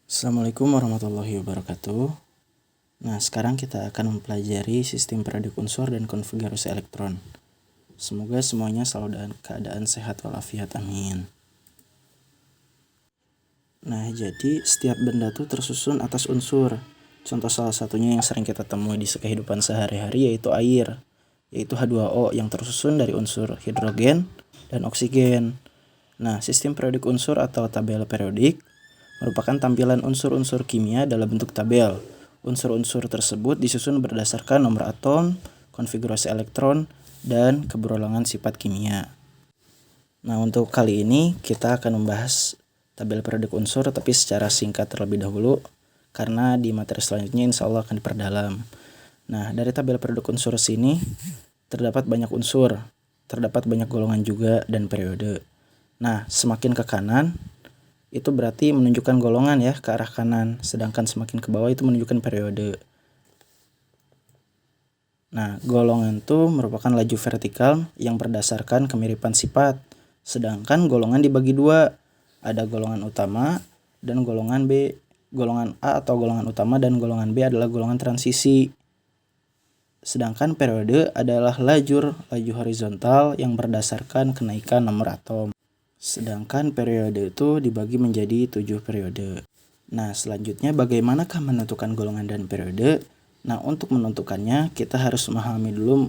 Assalamualaikum warahmatullahi wabarakatuh. Nah, sekarang kita akan mempelajari sistem periodik unsur dan konfigurasi elektron. Semoga semuanya selalu dalam keadaan sehat walafiat, amin. Nah, jadi setiap benda tuh tersusun atas unsur. Contoh salah satunya yang sering kita temui di kehidupan sehari-hari yaitu air, yaitu H2O yang tersusun dari unsur hidrogen dan oksigen. Nah, sistem periodik unsur atau tabel periodik merupakan tampilan unsur-unsur kimia dalam bentuk tabel. Unsur-unsur tersebut disusun berdasarkan nomor atom, konfigurasi elektron, dan keberulangan sifat kimia. Nah, untuk kali ini kita akan membahas tabel periodik unsur tapi secara singkat terlebih dahulu, karena di materi selanjutnya insya Allah akan diperdalam. Nah, dari tabel periodik unsur sini terdapat banyak unsur, terdapat banyak golongan juga dan periode. Nah, semakin ke kanan itu berarti menunjukkan golongan ya, ke arah kanan, sedangkan semakin ke bawah itu menunjukkan periode. Nah, golongan itu merupakan laju vertikal yang berdasarkan kemiripan sifat, sedangkan golongan dibagi dua, ada golongan utama dan golongan B. Golongan A atau golongan utama dan golongan B adalah golongan transisi. Sedangkan periode adalah laju horizontal yang berdasarkan kenaikan nomor atom. Sedangkan periode itu dibagi menjadi 7 periode. Nah, selanjutnya bagaimanakah menentukan golongan dan periode? Nah, untuk menentukannya kita harus memahami dulu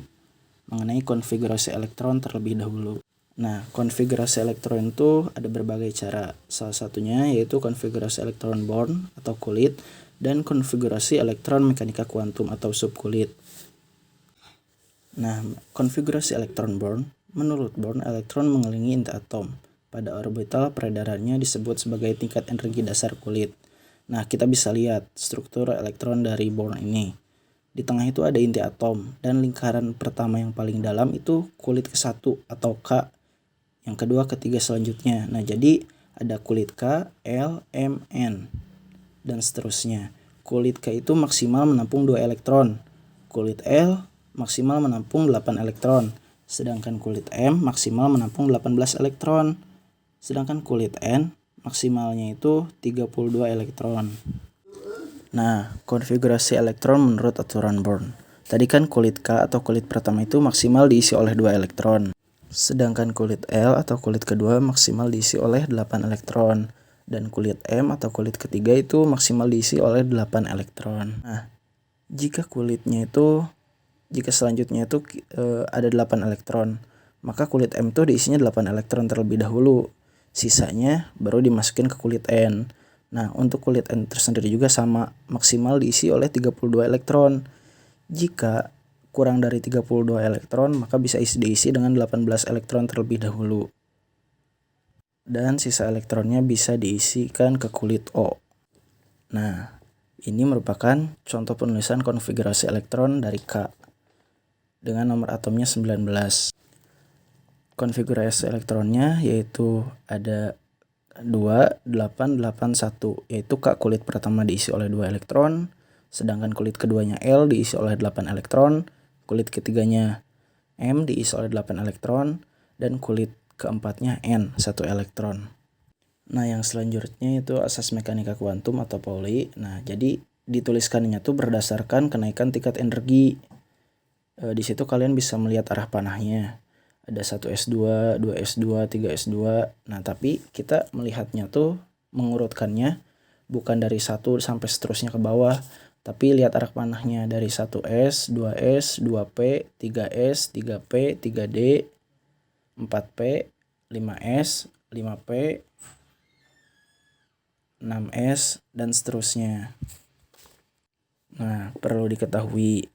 mengenai konfigurasi elektron terlebih dahulu. Nah, konfigurasi elektron itu ada berbagai cara. Salah satunya yaitu konfigurasi elektron Born atau kulit dan konfigurasi elektron mekanika kuantum atau subkulit. Nah, konfigurasi elektron Born, menurut Born, elektron mengelilingi inti atom. Pada orbital peredarannya disebut sebagai tingkat energi dasar kulit. Nah, kita bisa lihat struktur elektron dari Born ini. Di tengah itu ada inti atom, dan lingkaran pertama yang paling dalam itu kulit ke-1 atau K, yang kedua, ketiga selanjutnya. Nah, jadi ada kulit K, L, M, N, dan seterusnya. Kulit K itu maksimal menampung 2 elektron. Kulit L maksimal menampung 8 elektron. Sedangkan kulit M maksimal menampung 18 elektron. Sedangkan kulit N maksimalnya itu 32 elektron. Nah, konfigurasi elektron menurut aturan Born. Tadi kan kulit K atau kulit pertama itu maksimal diisi oleh 2 elektron. Sedangkan kulit L atau kulit kedua maksimal diisi oleh 8 elektron. Dan kulit M atau kulit ketiga itu maksimal diisi oleh 8 elektron. Nah, jika selanjutnya itu ada 8 elektron, maka kulit M itu diisinya 8 elektron terlebih dahulu. Sisanya baru dimasukin ke kulit N. Nah, untuk kulit N tersendiri juga sama, maksimal diisi oleh 32 elektron. Jika kurang dari 32 elektron, maka bisa diisi dengan 18 elektron terlebih dahulu. Dan sisa elektronnya bisa diisikan ke kulit O. Nah, ini merupakan contoh penulisan konfigurasi elektron dari K dengan nomor atomnya 19. Konfigurasi elektronnya yaitu ada 2, 8, 8, 1, yaitu K kulit pertama diisi oleh 2 elektron, sedangkan kulit keduanya L diisi oleh 8 elektron, kulit ketiganya M diisi oleh 8 elektron, dan kulit keempatnya N 1 elektron. Nah, yang selanjutnya itu asas mekanika kuantum atau Pauli. Nah, jadi dituliskannya tuh berdasarkan kenaikan tingkat energi. Di situ kalian bisa melihat arah panahnya. Ada 1S2, 2S2, 3S2. Nah, tapi kita melihatnya tuh mengurutkannya bukan dari 1 sampai seterusnya ke bawah, tapi lihat arah panahnya dari 1S, 2S, 2P, 3S, 3P, 3D, 4P, 5S, 5P, 6S, dan seterusnya. Nah, perlu diketahui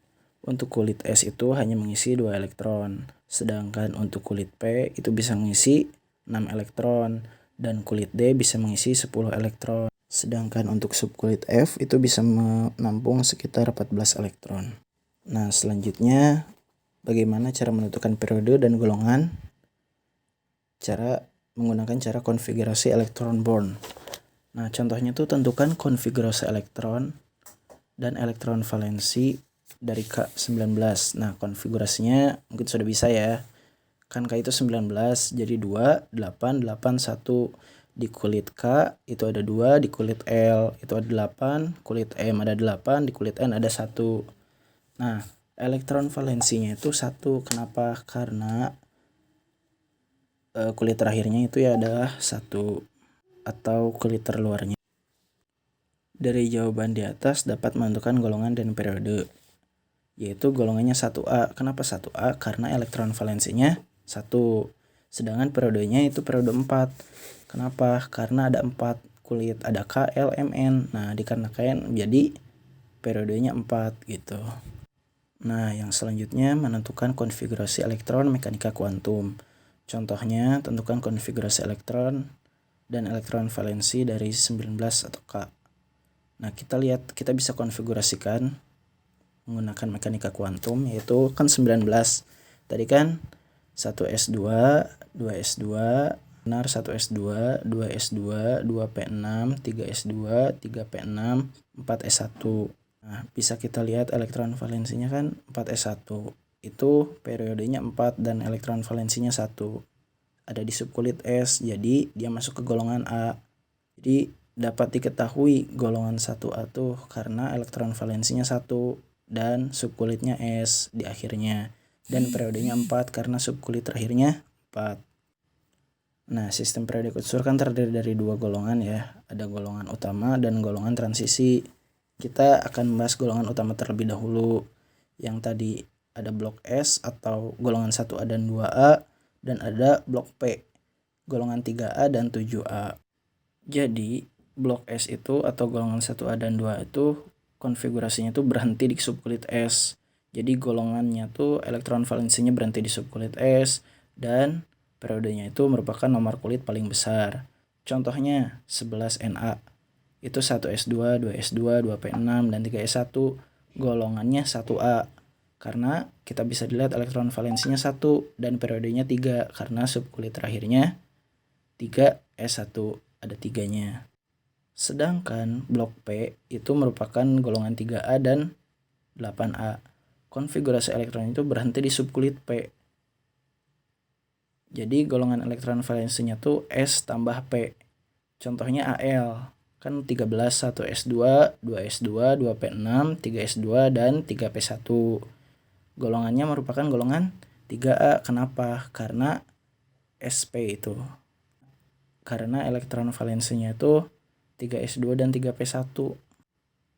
untuk kulit S itu hanya mengisi 2 elektron. Sedangkan untuk kulit P itu bisa mengisi 6 elektron dan kulit D bisa mengisi 10 elektron. Sedangkan untuk subkulit F itu bisa menampung sekitar 14 elektron. Nah, selanjutnya bagaimana cara menentukan periode dan golongan? Menggunakan cara konfigurasi elektron Born. Nah, contohnya itu tentukan konfigurasi elektron dan elektron valensi dari K19. Nah, konfigurasinya mungkin sudah bisa ya. Kan K itu 19, jadi 2, 8, 8, 1. Di kulit K itu ada 2, di kulit L itu ada 8, kulit M ada 8, di kulit N ada 1. Nah, elektron valensinya itu 1. Kenapa? Karena kulit terakhirnya itu ya adalah 1 atau kulit terluarnya. Dari jawaban di atas dapat menentukan golongan dan periode, yaitu golongannya 1A. Kenapa 1A? Karena elektron valensinya 1. Sedangkan periodenya itu periode 4. Kenapa? Karena ada 4 kulit, ada K, L, M, N. Nah, dikarenakan jadi periodenya 4 gitu. Nah, yang selanjutnya menentukan konfigurasi elektron mekanika kuantum. Contohnya, tentukan konfigurasi elektron dan elektron valensi dari 19 atau K. Nah, kita lihat, kita bisa konfigurasikan menggunakan mekanika kuantum, yaitu kan 19. Tadi kan 1s2, 2s2, benar 1s2, 2s2, 2p6, 3s2, 3p6, 4s1. Nah, bisa kita lihat elektron valensinya kan 4s1. Itu periodenya 4 dan elektron valensinya 1. Ada di subkulit S, jadi dia masuk ke golongan A. Jadi dapat diketahui golongan 1A tuh karena elektron valensinya 1 dan subkulitnya S di akhirnya. Dan periodenya 4 karena subkulit terakhirnya 4. Nah, sistem periode Kutsur kan terdiri dari 2 golongan ya. Ada golongan utama dan golongan transisi. Kita akan membahas golongan utama terlebih dahulu. Yang tadi ada blok S atau golongan 1A dan 2A, dan ada blok P, golongan 3A dan 7A. Jadi, blok S itu atau golongan 1A dan 2A itu konfigurasinya itu berhenti di subkulit S. Jadi golongannya tuh elektron valensinya berhenti di subkulit S dan periodenya itu merupakan nomor kulit paling besar. Contohnya 11Na. Itu 1s2, 2s2, 2p6 dan 3s1. Golongannya 1A. Karena kita bisa dilihat elektron valensinya 1 dan periodenya 3 karena subkulit terakhirnya 3s1, ada 3-nya. Sedangkan blok P itu merupakan golongan 3A dan 8A. Konfigurasi elektron itu berhenti di subkulit P. Jadi golongan elektron valensinya tuh S tambah P. Contohnya Al. Kan 13, 1s2, 2s2, 2p6, 3s2, dan 3p1. Golongannya merupakan golongan 3A. Kenapa? Karena SP itu. Karena elektron valensinya itu 3s2 dan 3p1.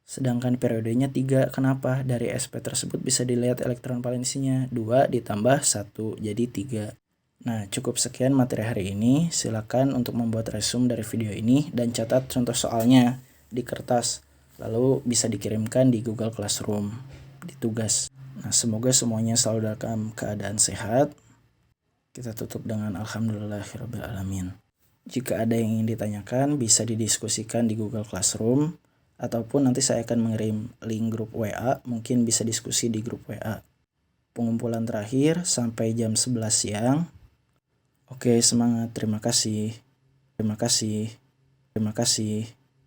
Sedangkan periodenya 3. Kenapa? Dari SP tersebut bisa dilihat elektron valensinya 2 ditambah 1 jadi 3. Nah, cukup sekian materi hari ini. Silakan untuk membuat resume dari video ini dan catat contoh soalnya di kertas. Lalu bisa dikirimkan di Google Classroom di tugas. Nah, semoga semuanya selalu dalam keadaan sehat. Kita tutup dengan alhamdulillahirabbil alamin. Jika ada yang ingin ditanyakan, bisa didiskusikan di Google Classroom, ataupun nanti saya akan mengirim link grup WA, mungkin bisa diskusi di grup WA. Pengumpulan terakhir sampai jam 11 siang. Oke, semangat. Terima kasih.